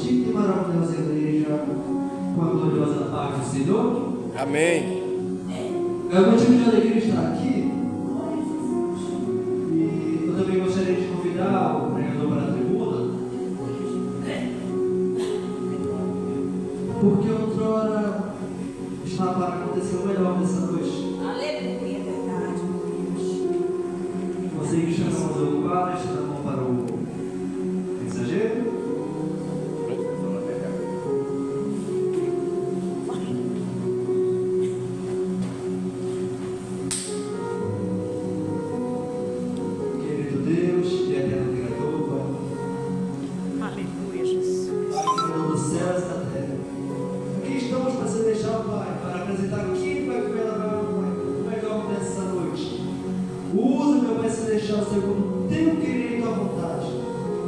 bendita e maravilhosa igreja, com a gloriosa paz do Senhor. Amém. É um motivo de alegria estar aqui. E eu também gostaria de convidar o pregador para a tribuna, porque outrora está para acontecer o melhor nessa noite. Aleluia, é verdade. Você que está com a mão ocupada, está na mão para o mensageiro. Deixar segundo teu querer e tua vontade,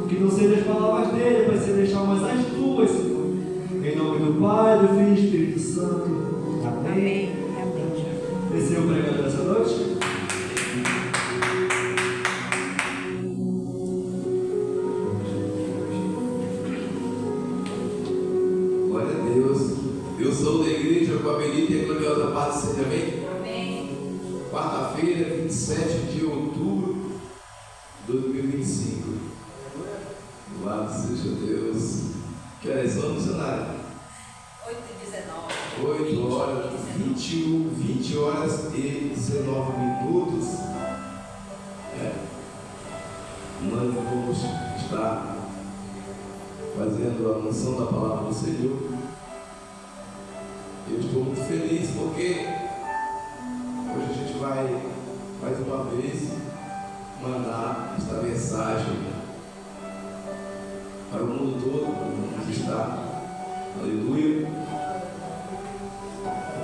que não seja as palavras dele, mas ser deixar mais as tuas, Senhor. Em nome do Pai, do Filho e do Espírito Santo. Amém. Amém. Esse é o pregador dessa noite. Glória a Deus. Eu sou da igreja com a bendita e a gloriosa paz do Senhor. Amém. Quarta-feira, 27 de outubro de 2025. Louvado seja Deus. Que horas são, missionário? 8h19. 8 horas, 20 horas e 19 minutos. Nós vamos estar fazendo a unção da palavra do Senhor. Eu estou muito feliz porque hoje a gente vai, mais uma vez, mandar esta mensagem para o mundo todo, vamos estar, aleluia,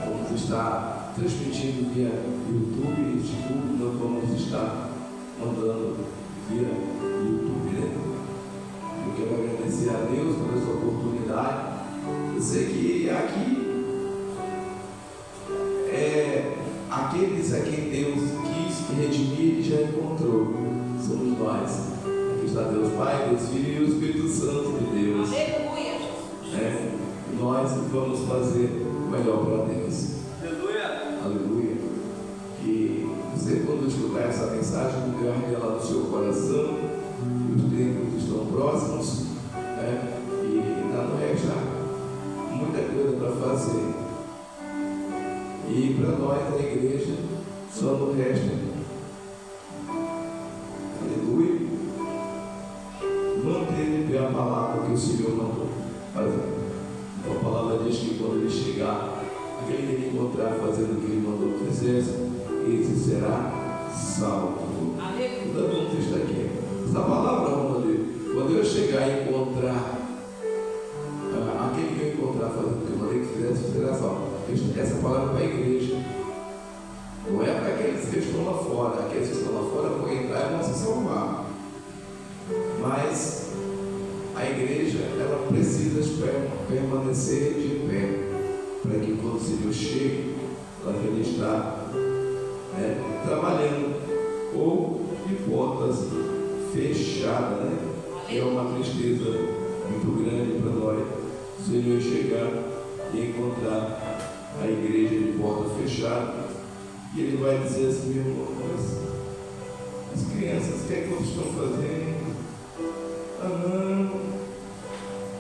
vamos estar transmitindo via YouTube e Facebook, nós vamos estar mandando via YouTube, né? Eu quero agradecer a Deus por essa oportunidade. Eu sei que aqui aqueles a quem Deus quis redimir e já encontrou, somos nós. Aqui está Deus Pai, Deus Filho e o Espírito Santo de Deus. Aleluia, Jesus. Nós vamos fazer o melhor para Deus. Aleluia. Aleluia. Que você, quando escutar essa mensagem, guarde ela no seu coração. Os tempos estão próximos, e ainda não resta muita coisa para fazer. E para nós, a igreja, só não resta, aleluia, manter de pé a palavra que o Senhor mandou fazer. Então, a palavra diz que quando ele chegar, aquele que ele encontrar fazendo o que ele mandou que fizesse, esse será salvo. Ainda bom que está aqui. Essa palavra, quando eu chegar e encontrar aquele que eu encontrar fazendo o que eu mandei que fizesse, será salvo. Essa palavra é para a igreja, não é para aqueles que estão lá fora. Aqueles que estão lá fora vão entrar e vão se salvar, mas a igreja, ela precisa permanecer de pé, para que quando o Senhor chegue, ela venha estar trabalhando, ou de portas fechadas, né? É uma tristeza muito grande para nós, o Senhor chegar e encontrar a igreja de porta fechada, e ele vai dizer assim: meu irmão, as crianças, o que é que vocês estão fazendo? Ah, não,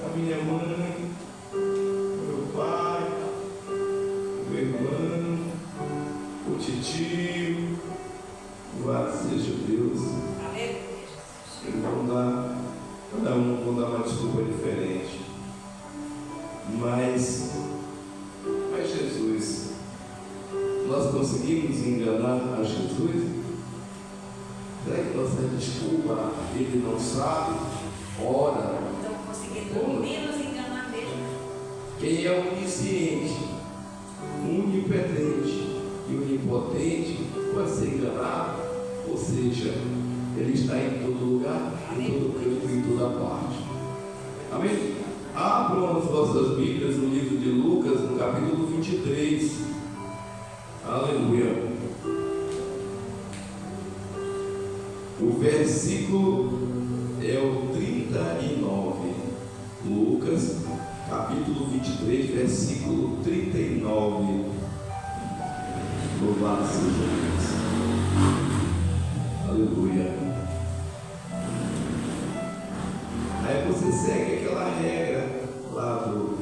a minha mãe, o meu pai, o meu irmão, o titio, louvado seja Deus. Eles vão dar, cada um vão dar uma desculpa diferente, mas Jesus, nós conseguimos enganar a Jesus? Será que nossa desculpa ele não sabe? Ora, Então, conseguindo pelo menos enganar mesmo. quem é onisciente, onipotente e onipotente pode ser enganado, ou seja, ele está em todo lugar, em todo canto, em toda parte. Amém? Abram as vossas Bíblias no livro de Lucas, no capítulo 23. Aleluia. O versículo é o 39. Lucas, 3, versículo 39. Louvado seja Deus. Aleluia. Aí você segue aquela regra lá do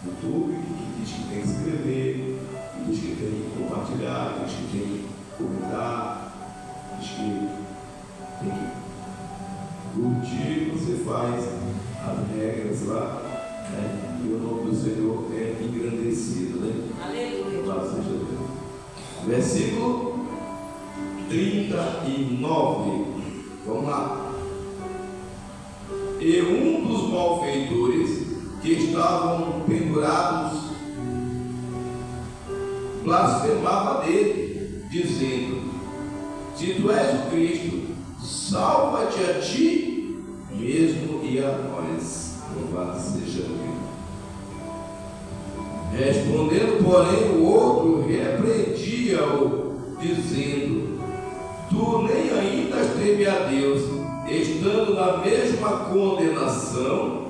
YouTube que diz que tem que escrever, que diz que tem que compartilhar, que diz que tem que comentar, diz que tem que curtir. Você faz as regras lá, né? E o nome do Senhor é engrandecido, né? Aleluia. Louvado seja Deus. Versículo 39. Vamos lá. E um dos malfeitores que estavam pendurados blasfemava dele, dizendo: se tu és o Cristo, salva-te a ti mesmo e a nós. Louvado seja Deus. Respondendo, porém, o outro repreendia-o, dizendo: tu nem ainda teme a Deus, estando na mesma condenação,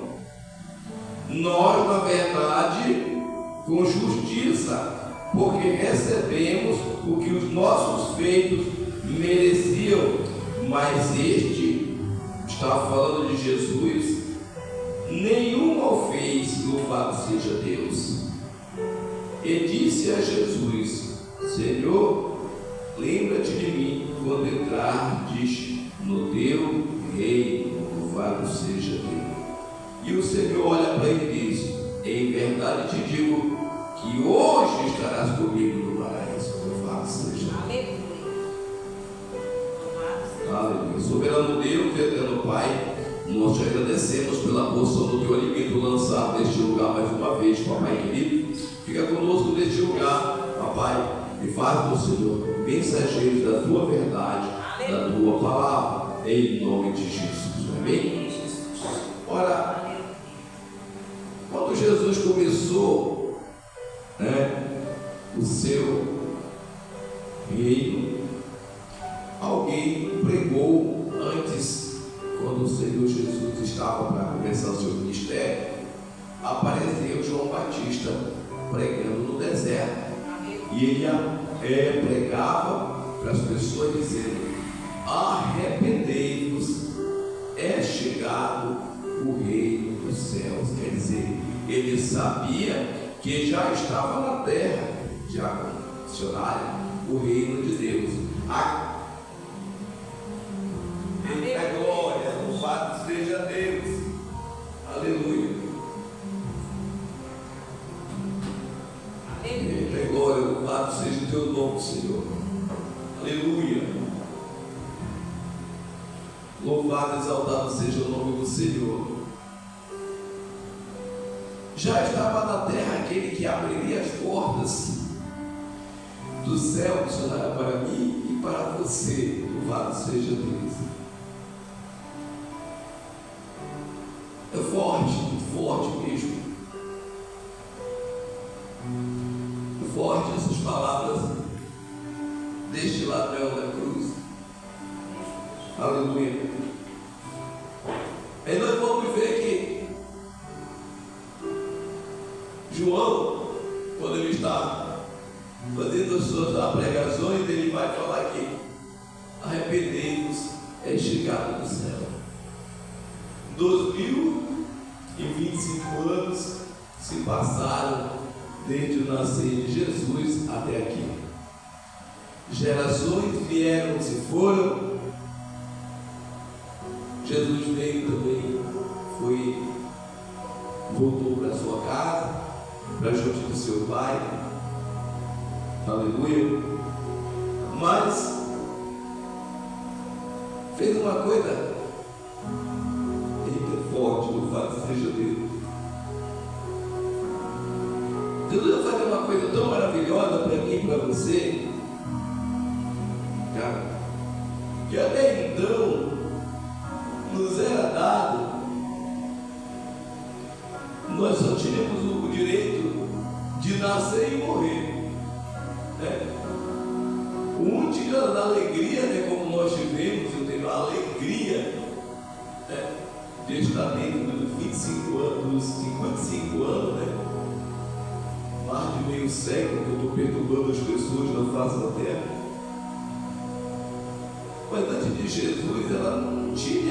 nós, na verdade, com justiça, porque recebemos o que os nossos feitos mereciam. Mas este, está falando de Jesus, nenhum mal fez, louvado seja Deus. E disse a Jesus: Senhor, lembra-te de mim quando entrardes no teu reino, louvado seja Deus. E o Senhor olha para ele e diz: em verdade te digo que hoje estarás comigo no paraíso, louvado seja Deus. Aleluia. Soberano Deus, eterno Pai, nós te agradecemos pela porção do teu alimento lançado neste lugar mais uma vez, papai querido. Fica conosco neste lugar, papai, e faz-nos, Senhor, mensageiros da tua verdade, da tua palavra, em nome de Jesus. Amém? Ora, quando Jesus começou, o seu reino, alguém pregou antes, quando o Senhor Jesus estava para começar o seu ministério, apareceu João Batista pregando no deserto. E ele pregava para as pessoas dizendo: arrependei-vos, é chegado o reino dos céus. Quer dizer, ele sabia que já estava na terra, já funcionário, o reino de Deus. Eita glória, louvado seja Deus. Aleluia. Eita glória, louvado seja o teu nome, Senhor. Aleluia. Louvado e exaltado seja o nome do Senhor. Já estava na terra aquele que abriria as portas do céu para mim e para você. Louvado seja Deus. É forte, muito forte mesmo. É forte essas palavras deste ladrão da cruz. Aleluia. Aí nós vamos ver que João, quando ele está fazendo as suas pregações, ele vai falar que arrependei-vos, é chegado do céu. 2025 anos se passaram desde o nascer de Jesus até aqui. Gerações vieram e se foram. Jesus veio também, voltou para sua casa, para junto do seu Pai. Aleluia. Mas fez uma coisa forte, louvado seja Deus. Jesus vai fazer uma coisa tão maravilhosa para mim e para você, cara, que até então nos era dado, nós só tínhamos o direito de nascer e morrer, Um dia da alegria, como nós tivemos, eu tenho a alegria, de estar dentro dos 25 anos, dos 55 anos, meio século que eu estou perturbando as pessoas na face da terra. Mas antes de Jesus, ela não tinha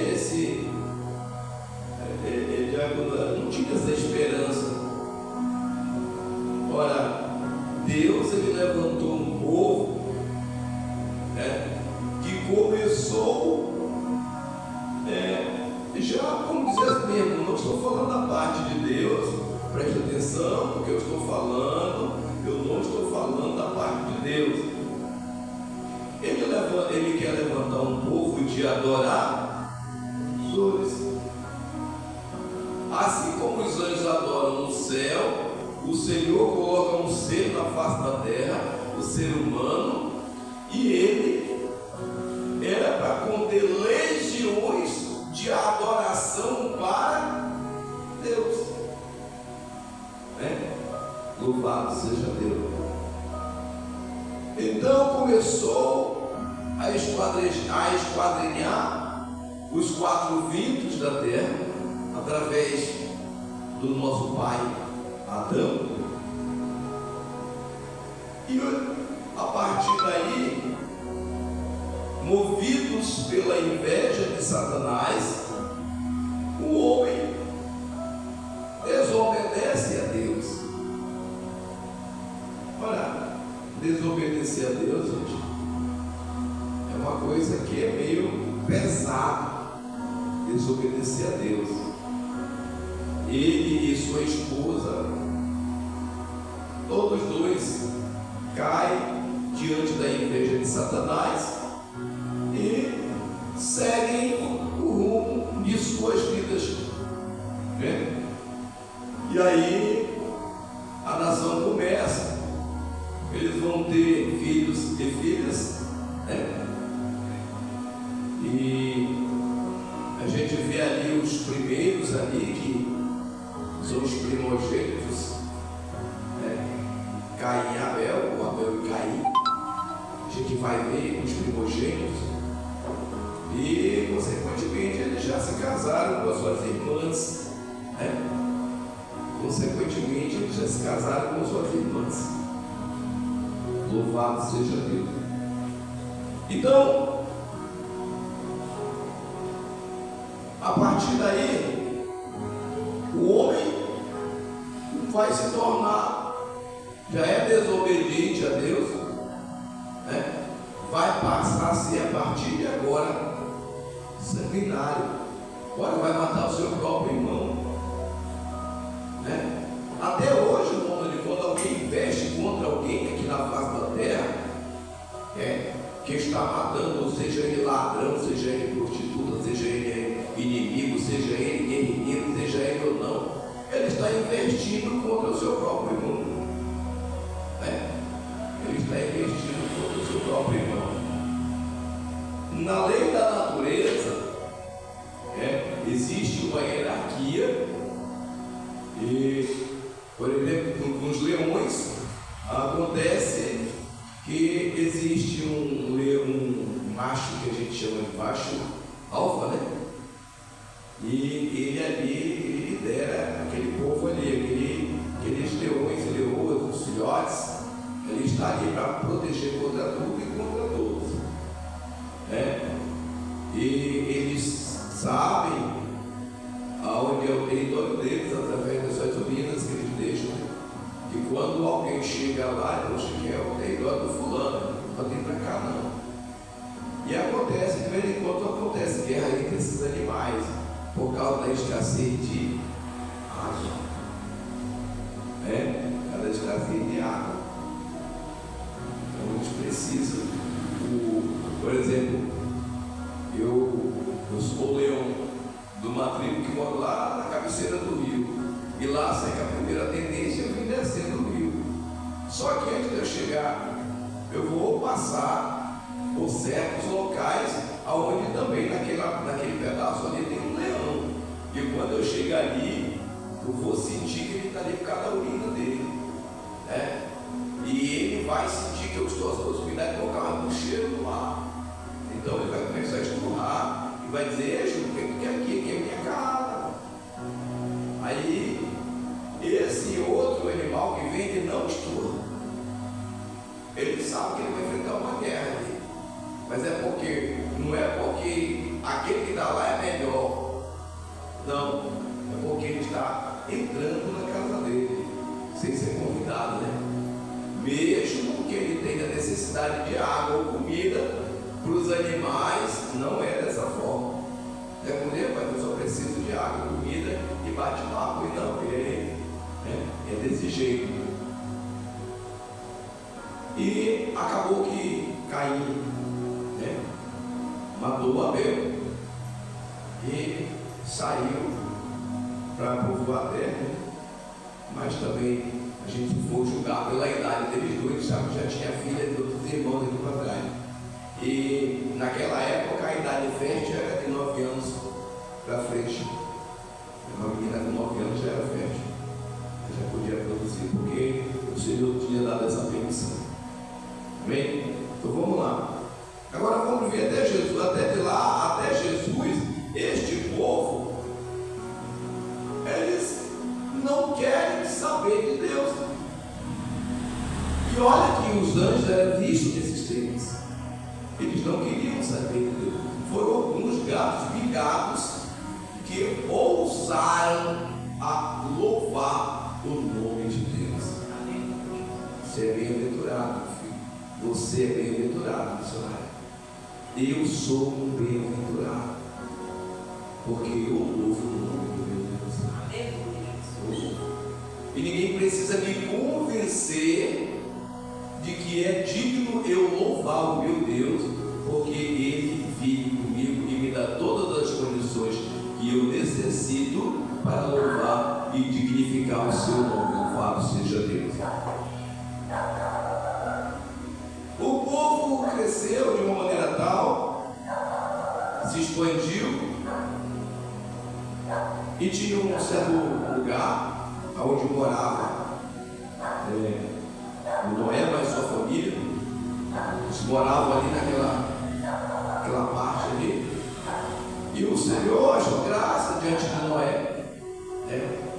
ela não tinha essa esperança. Ora, Deus, ele levantou um povo que começou já, como dizer assim mesmo, não estou falando da parte de Deus, preste atenção, porque eu estou falando, eu não estou falando da parte de Deus. Ele quer levantar um povo de adoradores. Assim como os anjos adoram no céu, o Senhor coloca um ser na face da terra, o ser humano, e ele era para conter legiões de adoração para Deus. Louvado seja Deus. Então começou a esquadrinhar os 4 ventos da terra através do nosso pai Adão. E a partir daí, movidos pela inveja de Satanás, o homem desobedece a Deus. Olha, desobedecer a Deus, gente, é uma coisa que é meio pesada. Desobedecer a Deus. Ele e sua esposa, todos dois caem diante da inveja de Satanás e seguem o rumo de suas vidas. E aí a nação começa, eles vão ter filhos e filhas, e a gente vê ali os primeiros ali que são os primogênitos, Caim e Abel, ou Abel e Caim. A gente vai ver os primogênitos e, consequentemente, eles já se casaram com as suas irmãs. Consequentemente, eles já se casaram com as suas irmãs. Louvado seja Deus. Então, a partir daí, o homem vai se tornar, já é desobediente a Deus, vai passar a ser a partir de agora sanguinário. Agora vai matar o seu próprio irmão. Até hoje, quando alguém investe contra alguém aqui na face da terra, que está matando, seja ele ladrão, seja ele prostituta, seja ele inimigo, seja ele guerreiro, seja ele ou não, ele está investindo contra o seu próprio irmão. Ele está investindo contra o seu próprio irmão. Na lei da natureza, existe uma hierarquia, e, por exemplo, com os leões, acontece que existe um macho que a gente chama de macho alfa, e ele ali, ele lidera aquele povo ali, aqueles leões e leoas, os filhotes, ele está ali para proteger contra tudo e contra todos. E eles sabem aonde é o território deles, através das suas urnas que eles deixam. E quando alguém chega lá, poxa, que é o território do fulano, não pode ir para cá não. E acontece, de vez em quando acontece guerra entre esses animais, por causa da escassez de água. Da escassez de água. Então eles precisam. Por exemplo, eu sou o leão de uma tribo que mora lá na cabeceira do rio. E lá segue a primeira tendência, eu vim descendo o rio. Só que antes de eu chegar, eu vou passar por certos locais, onde também naquele pedaço ali tem um leão. E quando eu chegar ali, eu vou sentir que ele está ali por causa da urina dele. E ele vai sentir que eu estou à proximidade de colocar uma bucheira no ar. Então ele vai começar a esturrar e vai dizer: Ju, o que tu quer aqui? Aqui é minha casa. Aí esse outro animal que vem, ele não estuda. Ele sabe que ele vai enfrentar uma guerra ali. Mas não é porque aquele que está lá é melhor. Não, é porque ele está entrando na casa dele, sem ser convidado, né? Mesmo que ele tenha necessidade de água ou comida, para os animais não é dessa forma. É mulher, mas eu só preciso de água, comida e bate papo. E não, é desse jeito. E acabou que Caim, matou Abel e saiu para povoar a terra, mas também a gente foi julgar pela idade deles dois, sabe? Já tinha filha de outros irmãos aqui para trás. E naquela época a idade fértil era de 9 anos para frente. Uma menina de 9 anos já era fértil, já podia produzir, porque o Senhor tinha dado essa bênção. Amém? Então vamos lá. Agora vamos ver até Jesus, até de lá, até Jesus, este povo, eles não querem saber de Deus. E olha que os anjos eram vistos nesses tempos. Eles não queriam saber de Deus. Foram alguns gatos vingados que ousaram a louvar o nome de Deus. Você é bem-aventurado, filho. Você é bem-aventurado, missionário. Eu sou um bem-aventurado, porque eu louvo o nome do meu Deus. E ninguém precisa me convencer de que é digno eu louvar o meu Deus, porque Ele vive comigo e me dá todas as condições que eu necessito para louvar e dignificar o seu nome. Louvado seja Deus. O povo cresceu de uma maneira tal, se expandiu, e tinha um certo lugar onde morava Noé, mas sua família. Eles moravam ali naquela parte ali. E o Senhor achou graça diante de Noé.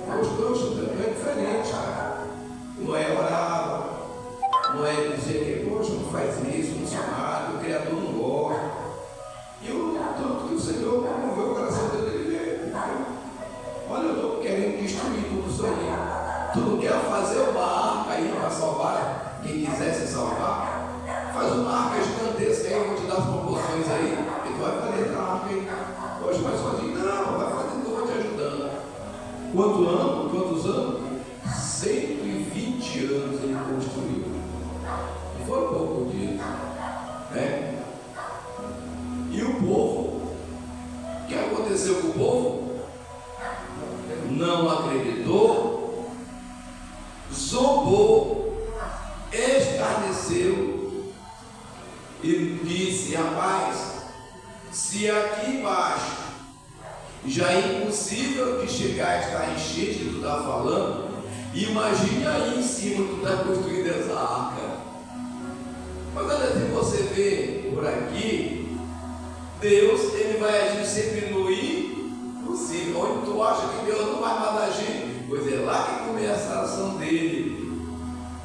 Poxa, é diferente, cara. Noé orava. Noé dizia que, poxa, não faz isso, não se amado, o Criador não gosta. E tanto que o Senhor moveu o coração dele. Olha, eu estou querendo destruir tudo isso aí. Tu não quer fazer uma arca aí para salvar quem quiser se salvar? Faz uma arca gigantesca aí, eu vou te dar as proporções aí. E tu vai fazer essa arca aí. Poxa, mas sozinho? Não, vai fazendo que eu vou te ajudando. Quantos anos? 120 anos ele construiu. Não foi pouco dias. E o povo? O que aconteceu com o povo? Não acreditou, zombou, escarneceu e disse: rapaz, se aqui embaixo já é impossível de chegar a esta enchente que tu está falando, imagine aí em cima que tu está construindo essa arca. Mas olha, se você vê por aqui, Deus ele vai agir sempre no impossível. Onde tu acha que Deus não vai mais agir, pois é lá que começa a ação dele.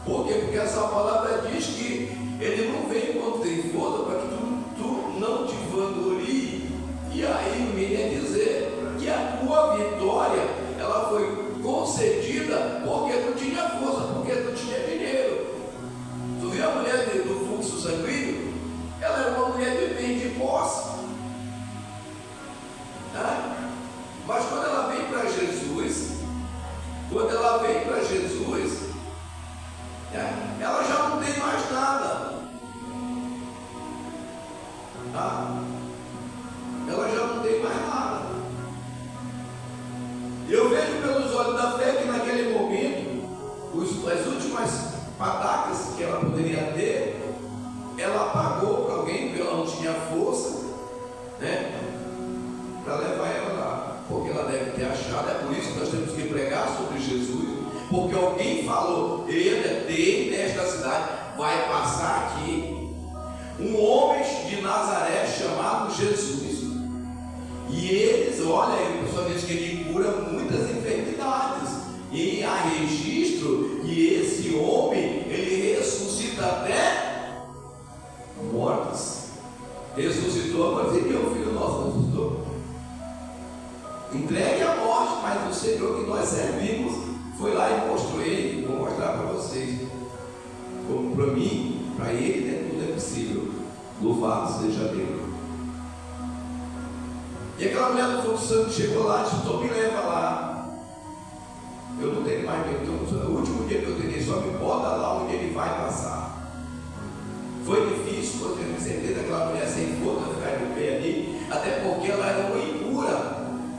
Por quê? Porque essa palavra diz que ele não vem quando tem força para que tu não te vanglorie. E aí me quer dizer que a tua vitória ela foi concedida porque tu tinha força, porque tu tinha dinheiro. Tu viu a mulher do fluxo sanguíneo? Ela era uma mulher de bem, de posse. Mas quando ela vem para Jesus, ela já não tem mais nada. Ela já não tem mais nada. Eu vejo pelos olhos da fé que naquele momento, as últimas patacas que ela poderia ter, ela pagou para alguém, porque ela não tinha força, para levar ela lá, porque ela deve ter achado. É por isso que nós temos que pregar sobre Jesus, porque alguém falou: ele tem nesta cidade, vai passar aqui um homem de Nazaré chamado Jesus. E eles, olha, o pessoal diz que ele cura muitas enfermidades, E há registro que esse homem, ele ressuscita até mortos. Ressuscitou, mas ele é o filho nosso, ressuscitou. Entregue à morte, mas o Senhor que nós servimos foi lá e mostrou ele. Vou mostrar para vocês. Como para mim, para ele, né, tudo é possível. Louvado seja Deus. E aquela mulher do fogo santo chegou lá e disse: então me leva lá. Eu não tenho mais medo. Então, o último dia que eu tenho, só me bota lá onde ele vai passar. Foi difícil, porque eu me sentei daquela mulher sem força, ficar de pé ali, até porque ela era uma impura.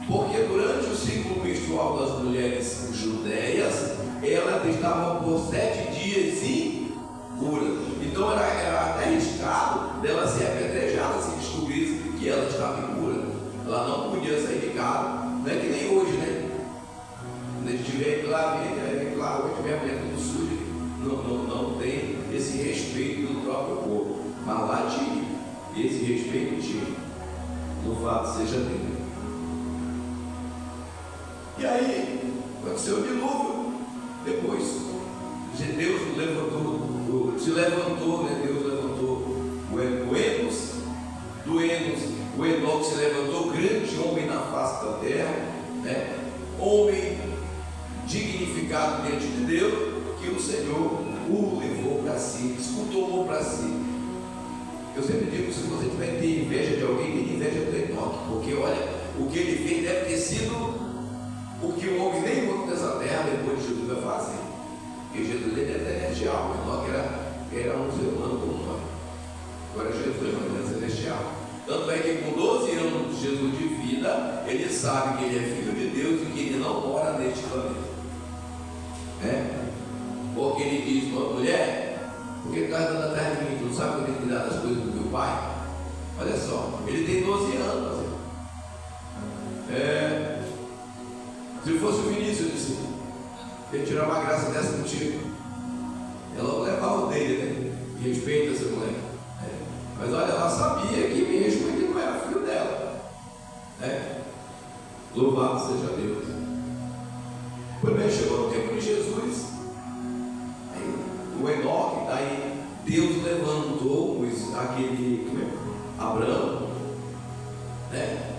Porque durante o ciclo menstrual das mulheres judeias, elas estavam por 7 dias impuras. Então era até arriscado dela ser apedrejada se descobrisse que ela estava impura. Ela não podia sair de casa. Não é que nem hoje, né? Quando a gente vê lá, hoje vem a mulher tudo suja. Não tem esse respeito do próprio povo. Mas lá tinha. Esse respeito tinha. Louvado seja Deus. E aí, aconteceu o dilúvio. Depois, Deus se levantou, né? Deus levantou o Enos. Do Enos, o Enoque se levantou, grande homem na face da terra, né? Homem dignificado diante de Deus, que o Senhor o levou para si, o tomou para si. Eu sempre digo, se você tiver ter inveja de alguém, tem inveja do Enoque, porque olha, o que ele fez deve ter sido o que o homem nem outro dessa terra depois de Jesus vai fazer. Porque Jesus ele é celestial, o Enoque era um ser humano como nós. Agora Jesus é celestial. Tanto é que com 12 anos de Jesus de vida, ele sabe que ele é filho de Deus e que ele não mora neste planeta. Porque ele diz para a mulher: por que está dando atrás de mim? Tu não sabe que eu tenho que cuidar das coisas do meu pai? Olha só, ele tem 12 anos. Se fosse o Vinícius, eu disse: eu ia tirar uma graça dessa contigo. Ela levava o dele, né? E respeita essa mulher. Mas olha, ela sabia que mesmo ele não era filho dela. Louvado seja Deus. Pois bem, chegou no tempo de Jesus. Aí, o Enoque, daí Deus levantou aquele Abraão, né?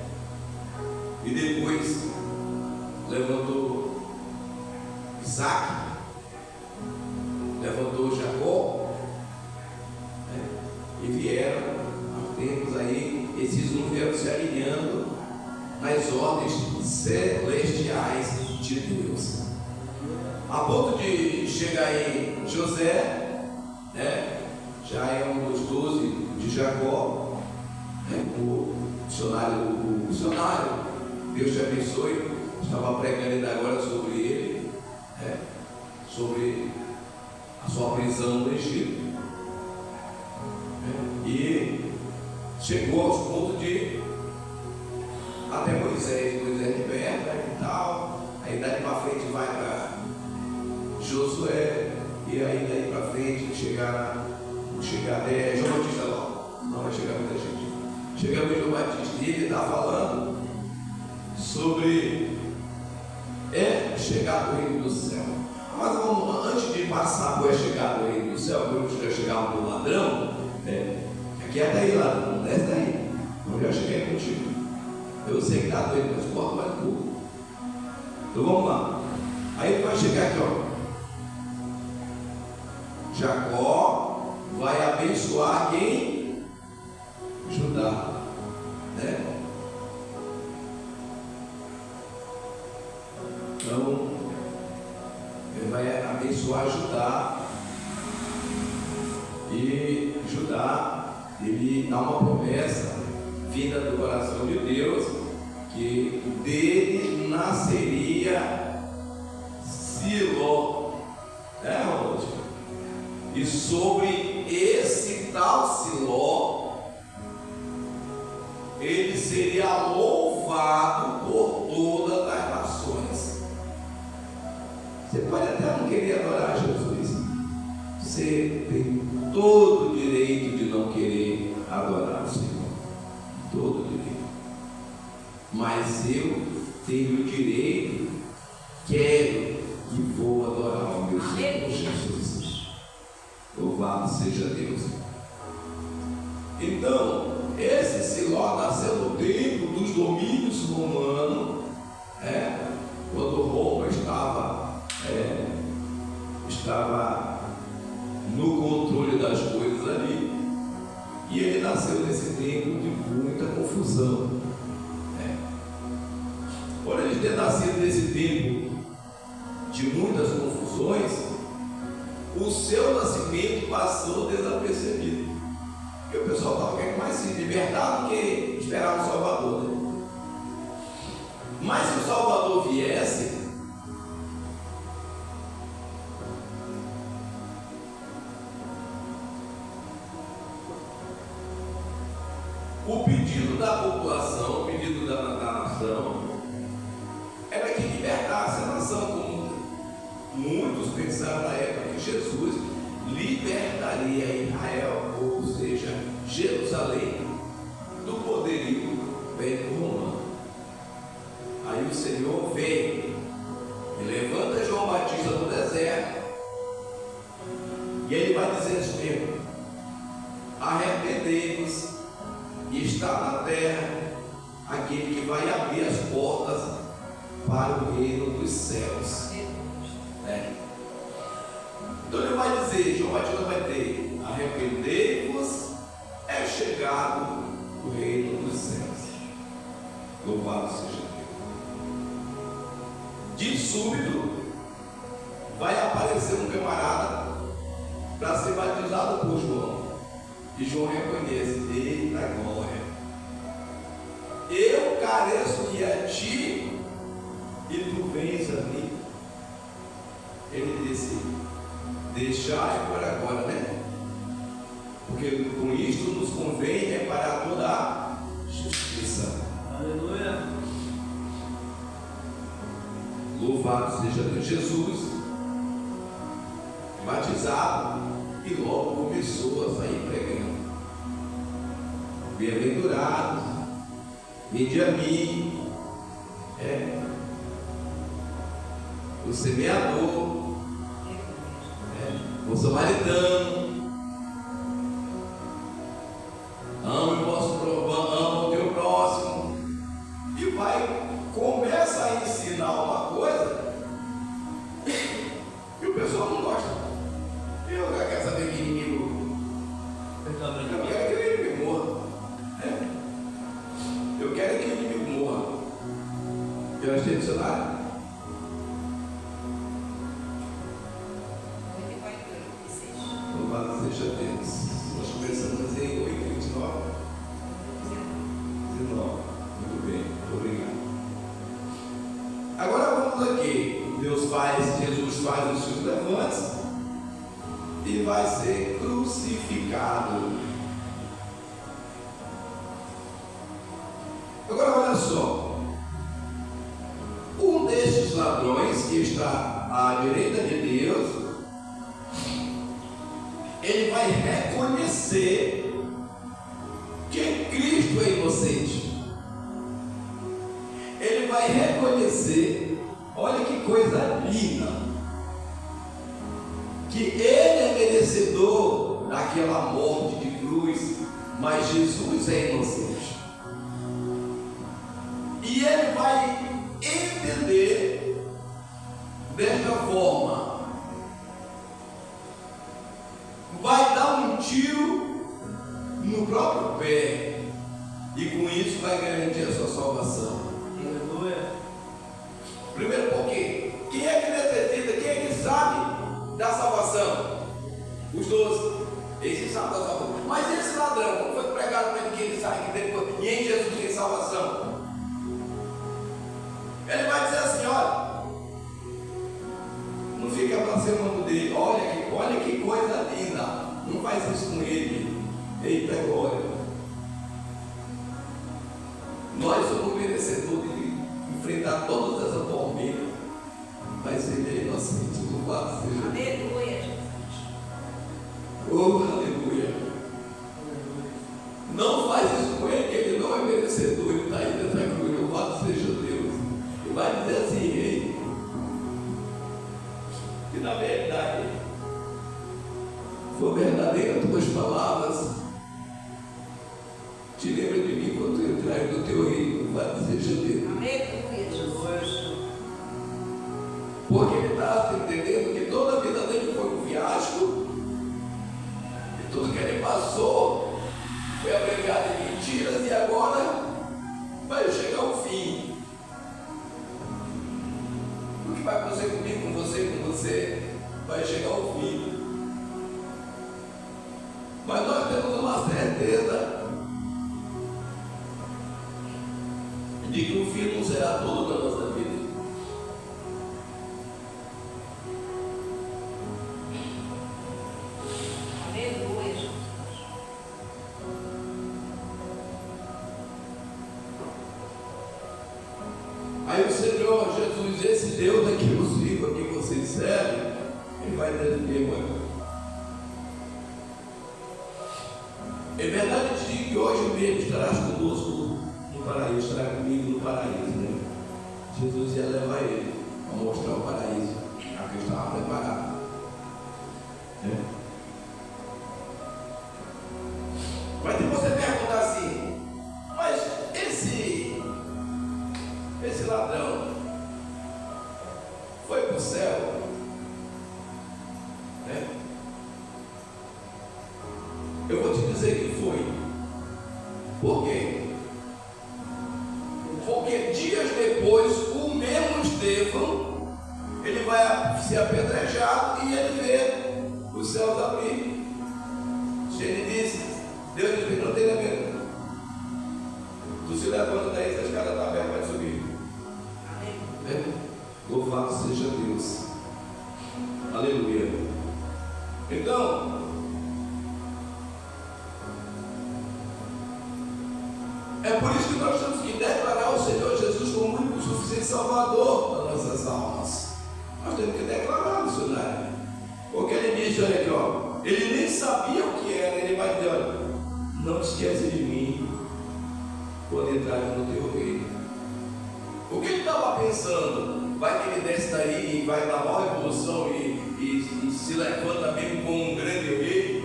E depois levantou Isaac, levantou Jacó, né? E vieram aos tempos aí, esses um vieram se alinhando nas ordens celestiais de Deus, a ponto de chegar em José, né? Já é um dos 12 de Jacó, né? O missionário, Deus te abençoe, estava pregando ainda agora sobre ele, né? Sobre a sua prisão no Egito, né? E chegou aos pontos de até Moisés liberta e tal, aí daí para frente vai para Josué, e aí daí para frente chegar até João Batista logo, não vai chegar muita gente. Chegamos em João Batista e ele está falando sobre chegar do reino do céu. Mas vamos, antes de passar por chegar do reino do céu, vamos chegar no ladrão, quieta aí, ladrão, não desce daí, eu já cheguei contigo. Eu sei que está doido, mas corta mais um pouco. Então vamos lá. Aí ele vai chegar aqui, ó. Jacó vai abençoar quem? Judá, né? Então ele vai abençoar Judá. E Judá, ele dá uma promessa vinda do coração de Deus, que dele nasceria Siló, né, Ronald? E sobre esse tal Siló, ele seria louvado por todas as nações. Você pode até não querer adorar Jesus, você tem todo o direito de não querer adorar o Senhor. Todo direito. Mas eu tenho o direito, quero e vou adorar o meu Senhor Jesus. Louvado seja Deus. Então, esse Siló nasceu no tempo dos domínios romanos, quando Roma estava no controle das coisas ali, e ele nasceu nesse tempo de muita confusão. Por ele ter nascido nesse tempo de muitas confusões, o seu nascimento passou desapercebido. Porque o pessoal estava querendo mais se libertar do que esperar o Salvador, né? Mas se o Salvador viesse, o pedido da população, o pedido da nação, era que libertasse a nação, como muitos pensaram na época que Jesus libertaria Israel, ou seja, Jerusalém, do poderio bélico romano. Aí o Senhor vem e levanta João Batista no deserto, e ele vai dizer isso mesmo: arrependei-vos, e está na terra aquele que vai abrir as portas para o reino dos céus. Então ele vai dizer, João Batista vai ter: arrependei-vos, é chegado o reino dos céus. Louvado seja Deus. De súbito vai aparecer um camarada para ser batizado por João, e João reconhece: eita glória, eu careço de a ti e tu vens a mim. Ele disse: deixai por agora, né? Porque com isto nos convém reparar toda a justiça. Aleluia. Louvado seja Deus. Jesus, batizado, e logo começou a sair pregando: bem-aventurados, vinde a mim, o semeador, o samaritano, ame o teu próximo, e começa a ensinar uma coisa e o pessoal não gosta. Eu quero saber que inimigo, eu quero que o inimigo morra, eu quero que o inimigo morra. Eu achei dicionário. Louvado seja Deus. Nós começamos em 8:29. 19. Muito bem, obrigado. Agora vamos aqui. Jesus faz os seus levantes e vai ser crucificado. Agora olha só. Um destes ladrões que está à direita de Deus, ele vai reconhecer que Cristo é inocente. Ele vai reconhecer, olha que coisa linda, que ele é merecedor daquela morte de cruz, mas Jesus é inocente. E ele vai entender desta forma: vai dar um tiro no próprio pé, e com isso vai garantir a sua salvação. Aleluia. Primeiro, por quê? Quem é que necessita? Quem é que sabe da salvação? Os 12. Eles sabem da salvação. Mas esse ladrão, como foi pregado para ele que ele sabe que depois, e em Jesus tem salvação? Ele vai dizer assim: olha, não fica blasfemando dele, olha que coisa linda, não faz isso com ele. Eita glória, nós somos merecedores de enfrentar todas essas tormentas, mas ele é inocente. Louvado seja Deus. Aleluia, Jesus. Oh, aleluia. Não faz isso com ele, que ele não é merecedor, ele está aí nessa cruz. Louvado seja Deus. E vai dizer assim: ei, que na verdade for verdadeira tuas palavras, te lembra de mim quando eu entrar no teu reino, vai seja Deus. Aleluia, Jesus. Porque ele está entendendo que toda a vida dele foi um fiasco, e tudo que ele passou foi abreviado em mentiras, e agora vai chegar ao fim. O que vai acontecer comigo, com você, vai chegar ao fim. Mas nós temos uma certeza de que o fim não será tudo na nossa vida. Aleluia, Jesus. Aí o Senhor Jesus, esse Deus a que eu sigo, a quem vocês servem, ele vai dizer, mano. É verdade que hoje mesmo estarás conosco no paraíso, estará comigo no paraíso, né? Jesus ia levar ele a mostrar o paraíso, a que estava preparado. Né? Mas se você perguntar assim, mas esse ladrão foi para o céu, né? Eu vou te dizer que foi. Por quê? Porque dias depois, o mesmo Estevão, ele vai ser apedrejado e ele vê os céus abrir. Ele disse, Deus disse, não tenha medo. Tu se levanta daí, essa escada está aberta, vai subir. É? Louvado seja Deus. Aleluia. Então, é por isso que nós temos que declarar o Senhor Jesus como o único suficiente Salvador das nossas almas. Nós temos que declarar, missionário. Porque ele disse, olha aqui, ó, ele nem sabia o que era, ele vai dizer, olha, não te esquece de mim quando entrar no teu reino. O que ele estava pensando? Vai que ele desce daí e vai dar uma revolução e se levanta mesmo como um grande rei?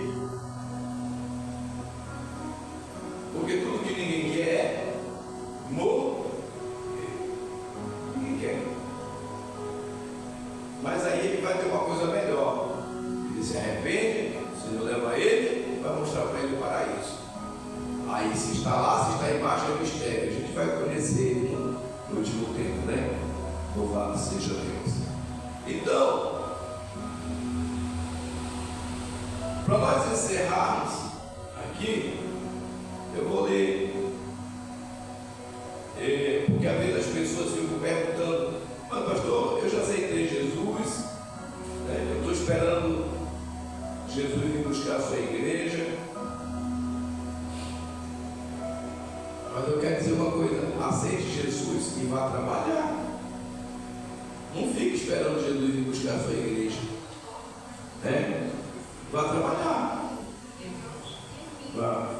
Porque tudo que ninguém quer é morrer. Ninguém quer. Mas aí ele vai ter uma coisa melhor. Ele se arrepende, o Senhor leva ele e vai mostrar para ele o paraíso. Aí se está lá, se está embaixo é mistério. A gente vai conhecer ele no último tempo, né? Louvado seja Deus. Então, para nós encerrarmos aqui, eu vou ler, porque às vezes as pessoas ficam perguntando, mas pastor, eu já aceitei Jesus, né? Eu estou esperando Jesus vir buscar a sua igreja. Mas eu quero dizer uma coisa, aceite Jesus e vá trabalhar. Não fique esperando Jesus vir buscar a sua igreja. Né? Vá trabalhar. Vá.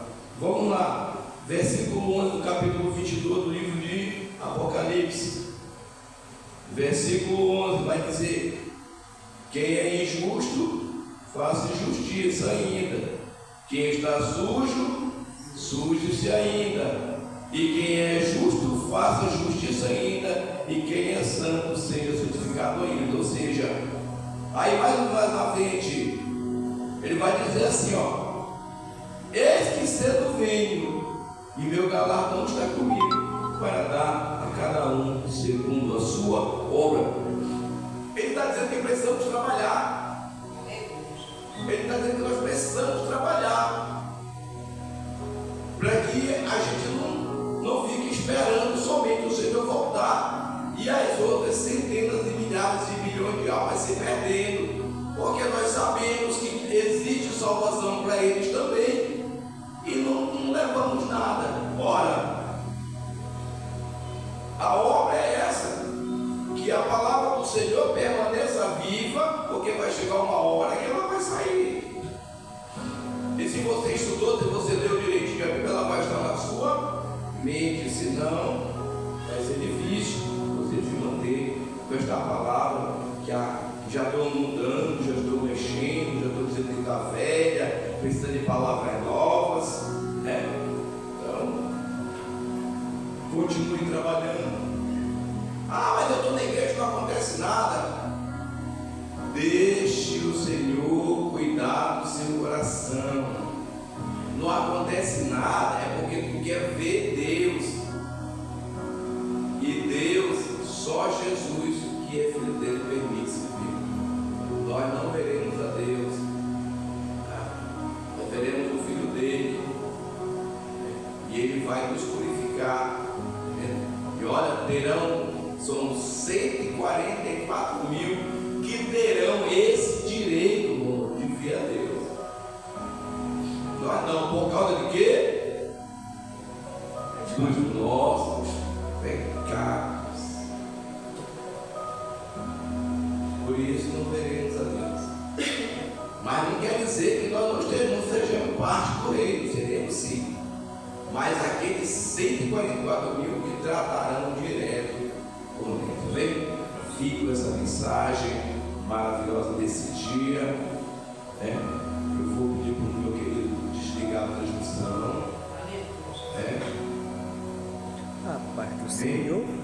Vamos lá, versículo 11 do capítulo 22 do livro de Apocalipse. Versículo 11 vai dizer: quem é injusto, faça justiça ainda. Quem está sujo, suje-se ainda. E quem é justo, faça justiça ainda. E quem é santo, seja santificado ainda. Ou seja, aí mais na frente, ele vai dizer assim, ó: eis que cedo venho, e meu galardão está comigo, para dar a cada um segundo a sua obra. Ele está dizendo que precisamos trabalhar. Ele está dizendo que nós precisamos trabalhar, para que a gente não fique esperando somente o Senhor voltar e as outras centenas de milhares de bilhões de almas se perdendo, porque nós sabemos que existe salvação para eles também. E não levamos nada. Ora, a obra é essa, que a palavra do Senhor permaneça viva, porque vai chegar uma hora que ela vai sair. E se você estudou, se você leu direitinho a Bíblia, ela vai estar na sua mente, senão vai ser difícil você se manter com esta palavra que já estou mudando, já estou mexendo, já estou dizendo que está velha, precisando de palavras novas, né? Então, continue trabalhando. Ah, mas eu estou na igreja e não acontece nada. Deixe o Senhor cuidar do seu coração. Não acontece nada, é porque tu quer ver Deus. E Deus, só Jesus, que é filho dele, permite se ver. Nós não veremos a Deus. Nós veremos o filho dele. E ele vai nos purificar. E olha, são 144 mil que terão esse direito de ver a Deus. Nós não, por causa de quê? Dos nossos pecados. Por isso não veremos a Deus. Mas não quer dizer que nós não sejamos parte do reino, seremos sim. Mas aqueles 144 mil que tratarão direto com Deus. Vem? Fico essa mensagem maravilhosa desse dia. Eu vou pedir para o meu querido desligar a transmissão. Aleluia. A paz do Senhor.